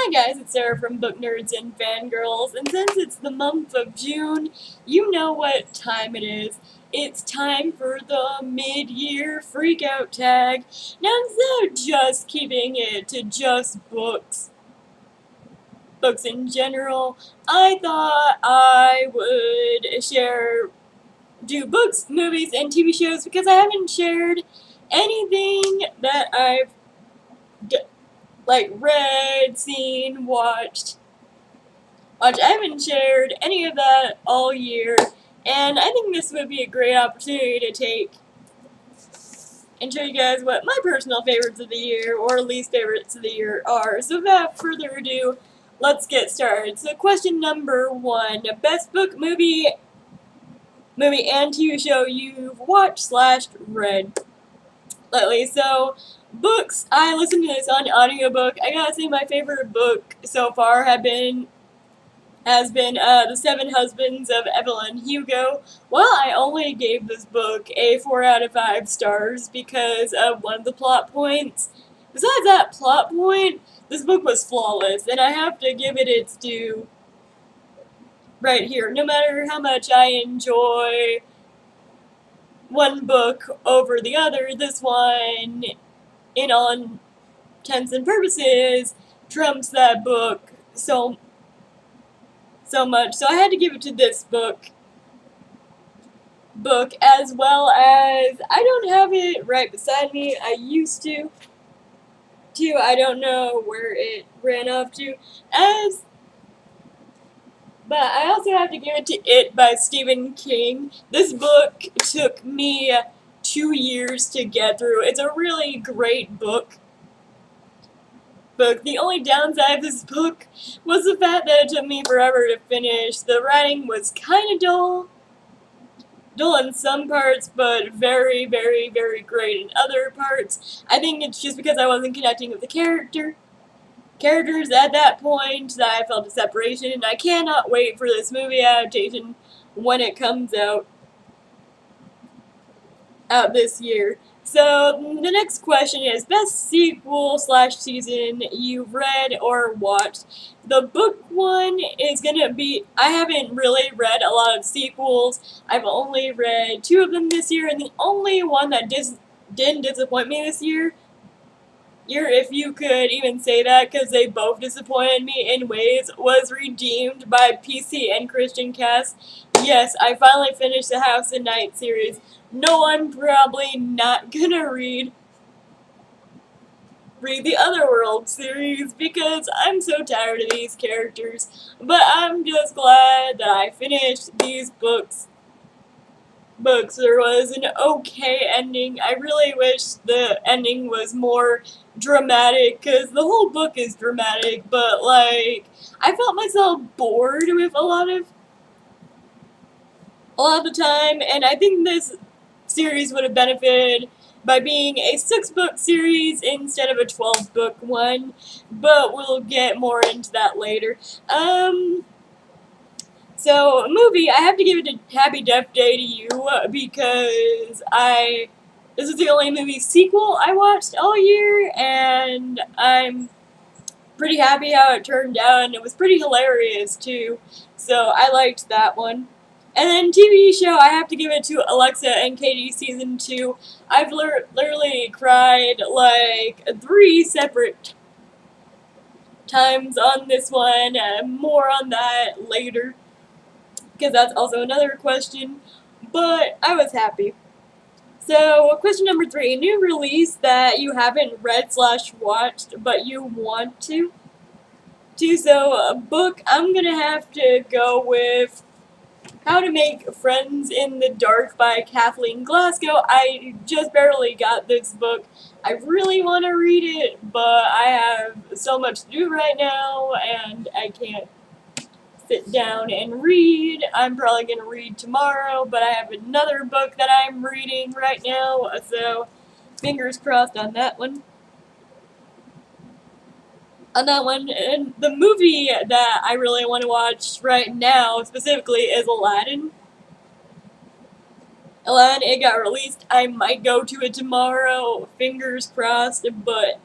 Hi guys, it's Sarah from Book Nerds and Fangirls, and since it's the month of June, you know what time it is. It's time for the mid-year freakout tag. Now instead of just keeping it to just books in general, I thought I would do books, movies, and TV shows because I haven't shared anything that I've read, seen, watched. I haven't shared any of that all year, and I think this would be a great opportunity to take and show you guys what my personal favorites of the year or least favorites of the year are. So without further ado, let's get started. So question number 1, best book, movie and TV show you've watched / read lately. So books, I listened to this on audiobook. I gotta say my favorite book so far has been The Seven Husbands of Evelyn Hugo. Well, I only gave this book a 4 out of 5 stars because of one of the plot points. Besides that plot point, this book was flawless, and I have to give it its due right here. No matter how much I enjoy one book over the other, this one, in all intents and purposes, trumps that book so much. So I had to give it to this book, as well as, I don't have it right beside me. I used to. I don't know where it ran off to. But I also have to give it to It by Stephen King. This book took me 2 years to get through. It's a really great book. The only downside of this book was the fact that it took me forever to finish. The writing was kind of dull in some parts, but very, very, very great in other parts. I think it's just because I wasn't connecting with the characters at that point that I felt a separation, and I cannot wait for this movie adaptation when it comes out this year. So the next question is best sequel / season you've read or watched. The book one is gonna be, I haven't really read a lot of sequels. I've only read 2 of them this year, and the only one that didn't disappoint me this year, if you could even say that, because they both disappointed me in ways, was Redeemed by PC and Christian Cast. Yes, I finally finished the House and Night series. No, I'm probably not gonna read the Otherworld series because I'm so tired of these characters. But I'm just glad that I finished these books. There was an okay ending. I really wish the ending was more dramatic, because the whole book is dramatic, but I felt myself bored with a lot of the time, and I think this series would have benefited by being a 6-book series instead of a 12-book one, but we'll get more into that later. So, a movie, I have to give it a Happy Death Day to You, because this is the only movie sequel I watched all year, and I'm pretty happy how it turned out, and it was pretty hilarious too, so I liked that one. And then TV show, I have to give it to Alexa and Katie Season 2. I've literally cried 3 separate times on this one, more on that later, because that's also another question, but I was happy. So, question number 3, new release that you haven't read / watched, but you want to. So, a book, I'm gonna have to go with How to Make Friends in the Dark by Kathleen Glasgow. I just barely got this book. I really want to read it, but I have so much to do right now, and I can't sit down and read. I'm probably going to read tomorrow, but I have another book that I'm reading right now, so fingers crossed on that one. And the movie that I really want to watch right now, specifically, is Aladdin. It got released. I might go to it tomorrow, fingers crossed, but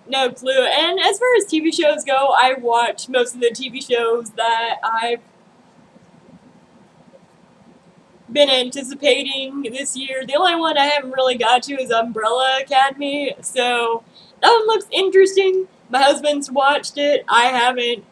no clue. And as far as TV shows go, I watch most of the TV shows that I've been anticipating this year. The only one I haven't really got to is Umbrella Academy, so that one looks interesting. My husband's watched it. I haven't.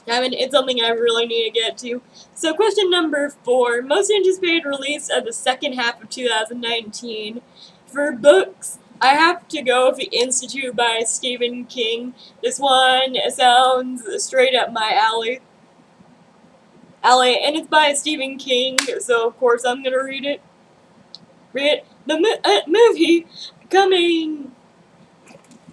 It's something I really need to get to. So question number 4, most anticipated release of the second half of 2019. For books, I have to go with The Institute by Stephen King. This one sounds straight up my alley, and it's by Stephen King, so of course I'm gonna read it. The movie coming.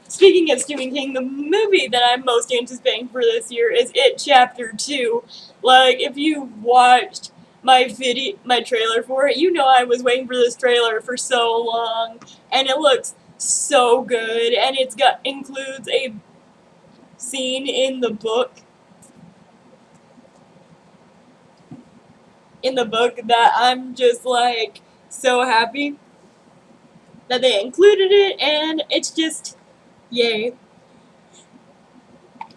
Speaking of Stephen King, the movie that I'm most anticipating for this year is It Chapter 2. Like, if you watched my trailer for it, you know I was waiting for this trailer for so long, and it looks so good, and includes a scene in the book. That I'm just like so happy that they included it, and it's just yay.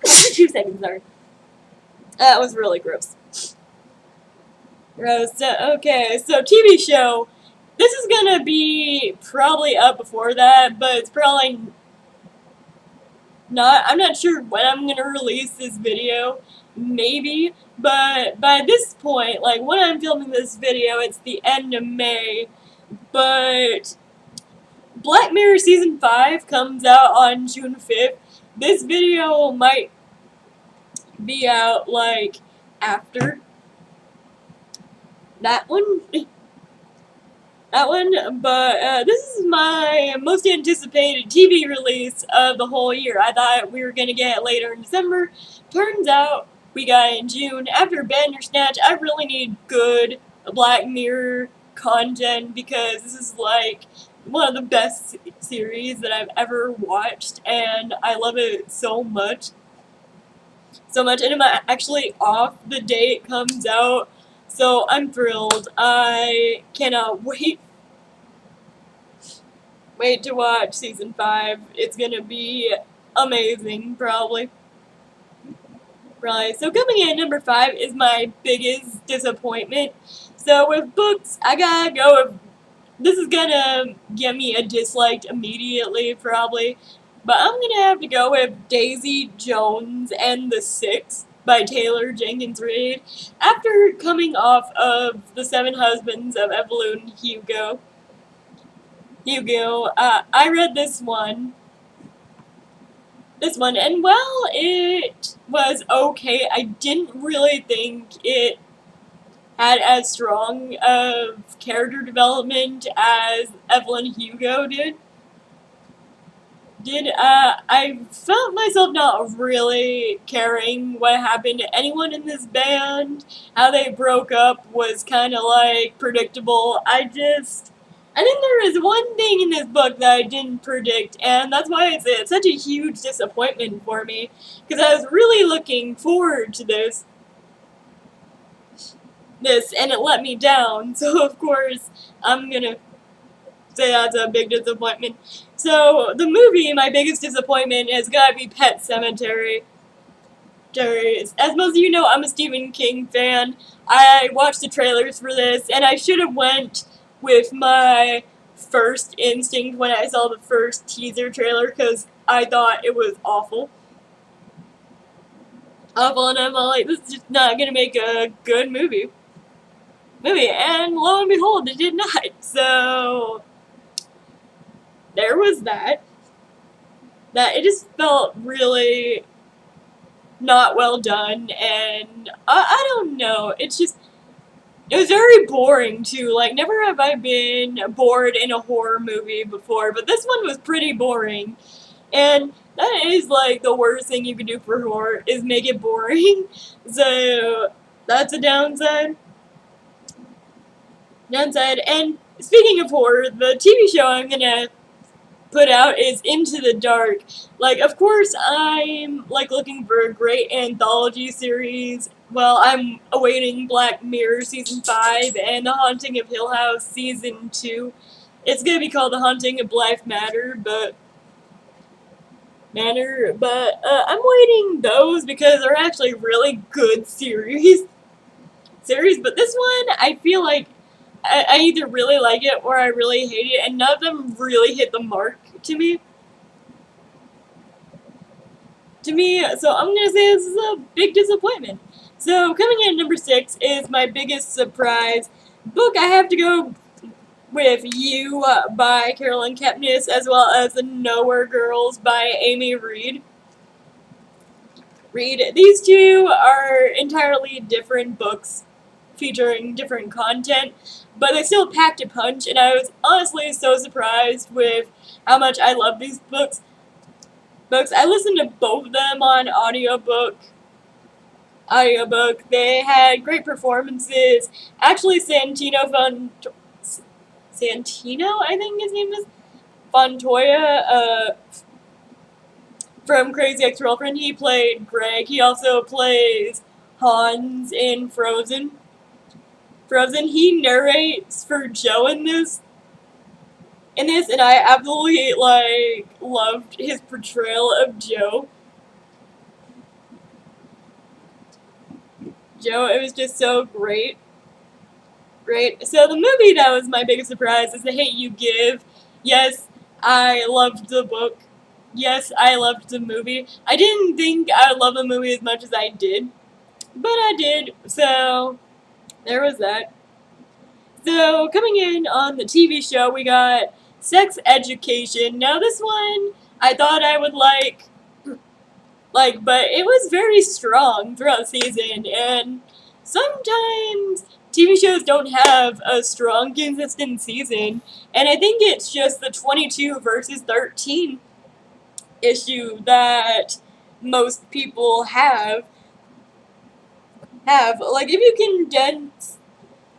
2 seconds, sorry. That was really gross. Okay, so TV show. This is gonna be probably up before that, but it's probably not. I'm not sure when I'm gonna release this video. Maybe, but by this point, like when I'm filming this video, it's the end of May. But Black Mirror Season 5 comes out on June 5th. This video might be out, like, after that one. But this is my most anticipated TV release of the whole year. I thought we were gonna get it later in December. Turns out we got it in June. After Bandersnatch, I really need good Black Mirror content because this is like one of the best series that I've ever watched, and I love it so much. And I'm actually off the day it comes out, so I'm thrilled. I cannot wait to watch Season 5. It's gonna be amazing, probably. So coming in at number 5 is my biggest disappointment. So with books, I gotta go with, this is gonna get me a dislike immediately, probably, but I'm gonna have to go with Daisy Jones and the Six by Taylor Jenkins Reid. After coming off of The 7 Husbands of Evelyn Hugo, I read this one, and while it was okay, I didn't really think it had as strong of character development as Evelyn Hugo did. I felt myself not really caring what happened to anyone in this band. How they broke up was kind of like predictable. I think there is one thing in this book that I didn't predict, and that's why it's such a huge disappointment for me, because I was really looking forward to this, and it let me down, so of course, I'm gonna say that's a big disappointment. So, the movie, my biggest disappointment, has gotta be Pet Sematary. As most of you know, I'm a Stephen King fan. I watched the trailers for this, and I should have went with my first instinct when I saw the first teaser trailer, because I thought it was awful. And I'm like, this is just not gonna make a good movie. And lo and behold, it did not. So, there was that. It just felt really not well done, and I don't know, it was very boring too. Like, never have I been bored in a horror movie before, but this one was pretty boring. And that is like the worst thing you can do for horror, is make it boring. So that's a downside. And speaking of horror, the TV show I'm gonna put out is Into the Dark. Like, of course, I'm like looking for a great anthology series. Well, I'm awaiting Black Mirror Season 5 and The Haunting of Hill House Season 2. It's gonna be called The Haunting of Life Matter, but manner, but I'm waiting those because they're actually really good series. But this one, I feel like I either really like it or I really hate it, and none of them really hit the mark to me. So I'm gonna say this is a big disappointment. So coming in at number 6 is my biggest surprise book. I have to go with You by Carolyn Kepnes, as well as The Nowhere Girls by Amy Reed. These two are entirely different books featuring different content, but they still packed a punch, and I was honestly so surprised with how much I love these books. I listened to both of them on audiobook. They had great performances. Actually, Santino, I think his name is Fontoya, from Crazy Ex-Girlfriend. He played Greg. He also plays Hans in Frozen. He narrates for Joe in this, and I absolutely loved his portrayal of Joe. It was just so great. So the movie that was my biggest surprise is The Hate U Give. Yes, I loved the book. Yes, I loved the movie. I didn't think I would love the movie as much as I did, but I did. So there was that. So coming in on the TV show, we got Sex Education. Now this one I thought I would like, but it was very strong throughout the season, and sometimes TV shows don't have a strong, consistent season, and I think it's just the 22 versus 13 issue that most people have. Like, if you condense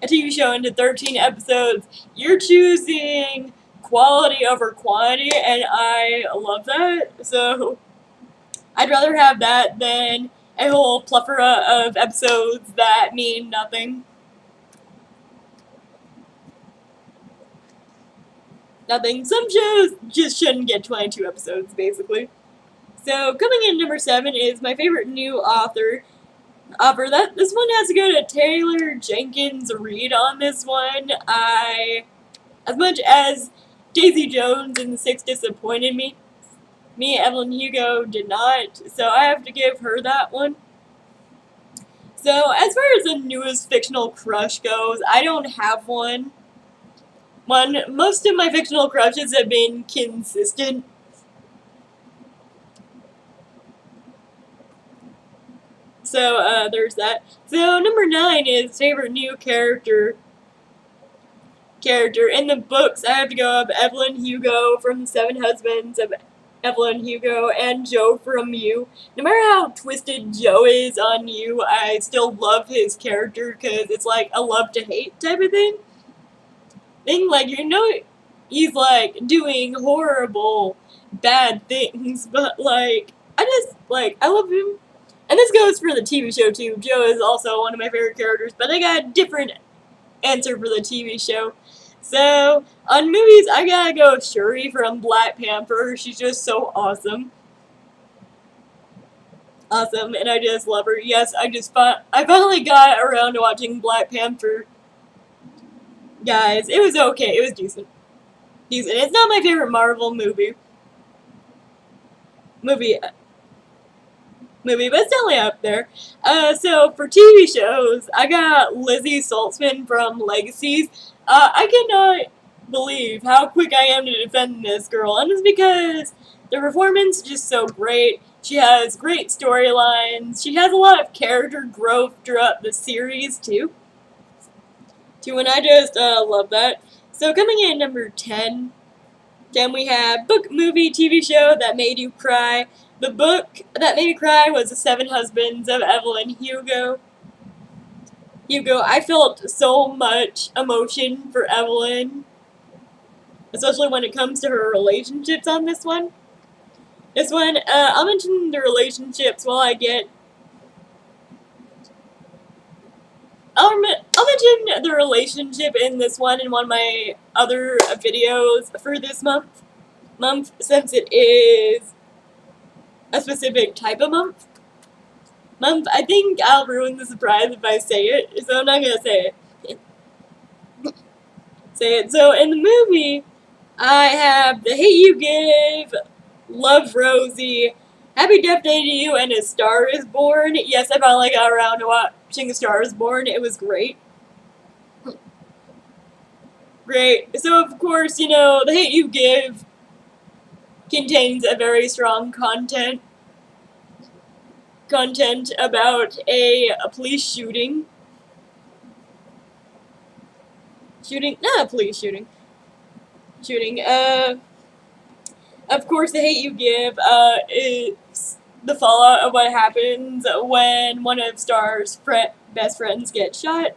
a TV show into 13 episodes, you're choosing quality over quantity, and I love that. So I'd rather have that than a whole plethora of episodes that mean nothing. Some shows just shouldn't get 22 episodes, basically. So coming in number 7 is my favorite new author. This one has to go to Taylor Jenkins Reid on this one. As much as Daisy Jones and the Six disappointed me, Evelyn Hugo did not, so I have to give her that one. So as far as the newest fictional crush goes, I don't have one. Most of my fictional crushes have been consistent. So there's that. So number 9 is favorite new character. In the books, I have to go up Evelyn Hugo from The Seven Husbands of Evelyn Hugo and Joe from You. No matter how twisted Joe is on You, I still love his character because it's like a love to hate type of thing. Like, he's like doing horrible, bad things, but I love him. And this goes for the TV show too. Joe is also one of my favorite characters, but I got a different answer for the TV show. So, on movies, I gotta go with Shuri from Black Panther. She's just so awesome. And I just love her. Yes, I finally got around to watching Black Panther. Guys, it was okay. It was decent. It's not my favorite Marvel movie, but it's definitely up there. So for TV shows, I got Lizzie Saltzman from Legacies. I cannot believe how quick I am to defend this girl, and it's because the performance is just so great. She has great storylines. She has a lot of character growth throughout the series too. And I just love that. So coming in number 10, we have book, movie, TV show that made you cry. The book that made me cry was The Seven Husbands of Evelyn Hugo. I felt so much emotion for Evelyn, especially when it comes to her relationships on this one. I'll mention the relationships while I get... I'll mention the relationship in this one in one of my other videos for this month, since it is a specific type of month. I think I'll ruin the surprise if I say it, so I'm not gonna say it. So in the movie, I have The Hate You Give, Love Rosie, Happy Death Day to You, and A Star Is Born. Yes, I finally got around to watching A Star Is Born. It was great. Great. So of course, you know, The Hate You Give contains a very strong content about a police shooting. Not a police shooting. Of course, The Hate You Give is the fallout of what happens when one of Star's best friends gets shot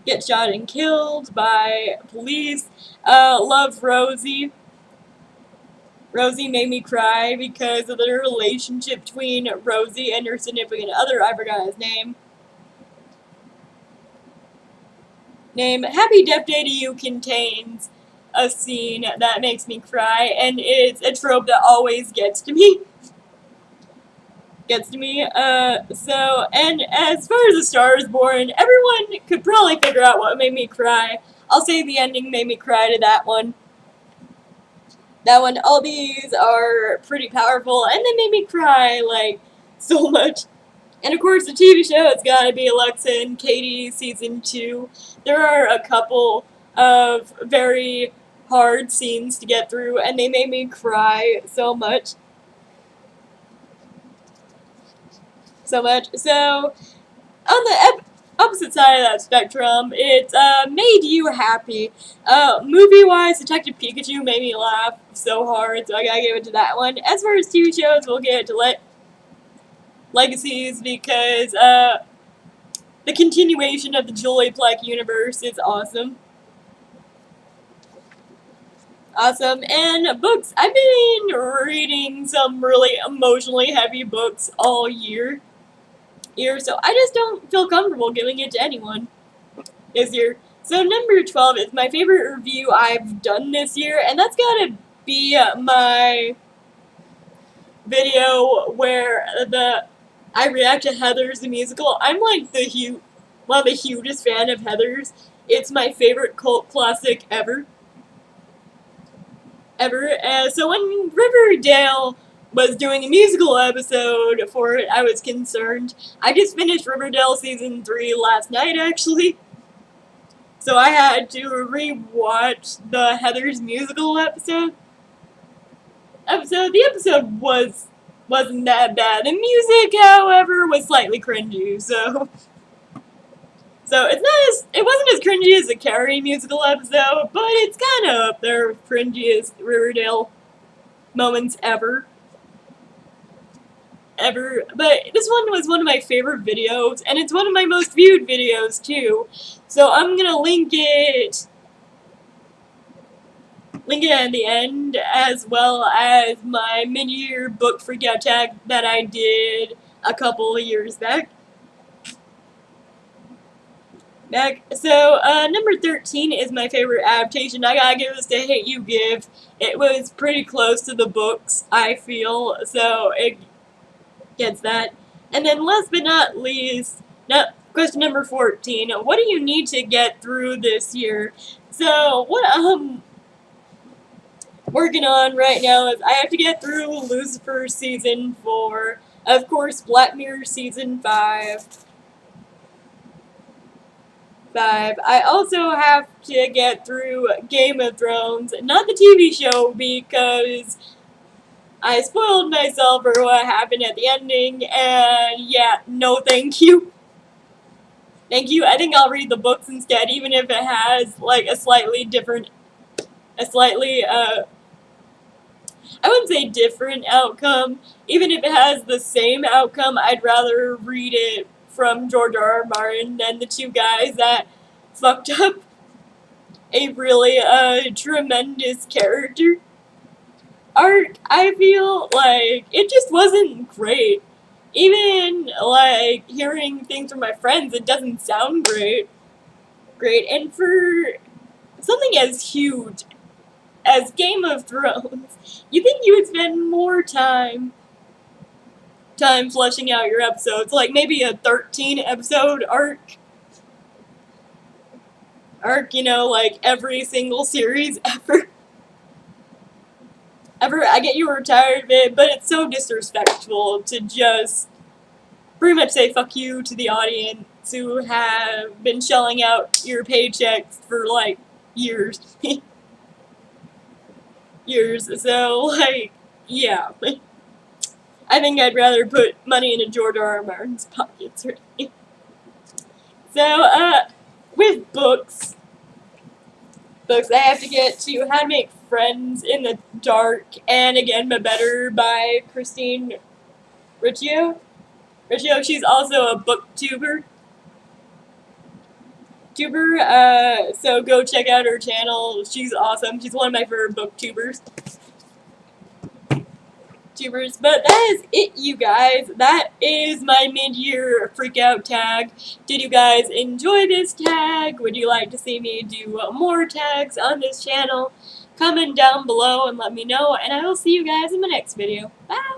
and killed by police. Love Rosie. Rosie made me cry because of the relationship between Rosie and her significant other. I forgot his name. Happy Death Day to You contains a scene that makes me cry, and it's a trope that always gets to me. And as far as A Star Is Born, everyone could probably figure out what made me cry. I'll say the ending made me cry to that one. All these are pretty powerful, and they made me cry, like, so much. And of course, the TV show, it's gotta be Alexa and Katie Season 2. There are a couple of very hard scenes to get through, and they made me cry so much. So, on the opposite side of that spectrum, it's made you happy. Movie-wise, Detective Pikachu made me laugh so hard, so I gotta give it to that one. As far as TV shows, we'll get it to Legacies, because the continuation of the Julie Plec universe is awesome. And books. I've been reading some really emotionally heavy books all year, so I just don't feel comfortable giving it to anyone this year. So number 12 is my favorite review I've done this year, and that's gotta be my video where I react to Heathers the musical. I'm like one of the hugest fan of Heathers. It's my favorite cult classic ever. So when Riverdale was doing a musical episode for it, I was concerned. I just finished Riverdale Season 3 last night, actually. So I had to re-watch the Heathers musical episode. The episode wasn't that bad. The music, however, was slightly cringy, so it wasn't as cringy as the Carrie musical episode, but it's kind of up there with cringiest Riverdale moments ever. But this one was one of my favorite videos, and it's one of my most viewed videos too. So I'm gonna link it at the end, as well as my mid-year book freakout tag that I did a couple of years back. So, number 13 is my favorite adaptation. I gotta give this to Hate You Give. It was pretty close to the books, I feel, so it gets that. And then last but not least, question number 14. What do you need to get through this year? So, what I'm working on right now is I have to get through Lucifer Season 4, of course, Black Mirror Season 5. I also have to get through Game of Thrones, not the TV show, because I spoiled myself for what happened at the ending, and yeah, no thank you. Thank you. I think I'll read the books instead, even if it has, like, I wouldn't say different outcome. Even if it has the same outcome, I'd rather read it from George R.R. Martin than the two guys that fucked up a really tremendous character arc. I feel like it just wasn't great. Even, like, hearing things from my friends, it doesn't sound great. And for something as huge as Game of Thrones, you think you would spend more time fleshing out your episodes, like maybe a 13 episode arc, you know, like every single series ever. I get you were tired of it, but it's so disrespectful to just pretty much say fuck you to the audience who have been shelling out your paychecks for like years. Years. So, like, yeah. I think I'd rather put money into George R. R. Martin's pockets right now. So, with books, I have to get to How to Make Friends in the Dark and Again But Better by Christine Riccio. She's also a booktuber. So go check out her channel. She's awesome. She's one of my favorite booktubers. But that is it, you guys. That is my mid-year freakout tag. Did you guys enjoy this tag? Would you like to see me do more tags on this channel? Comment down below and let me know, and I will see you guys in the next video. Bye!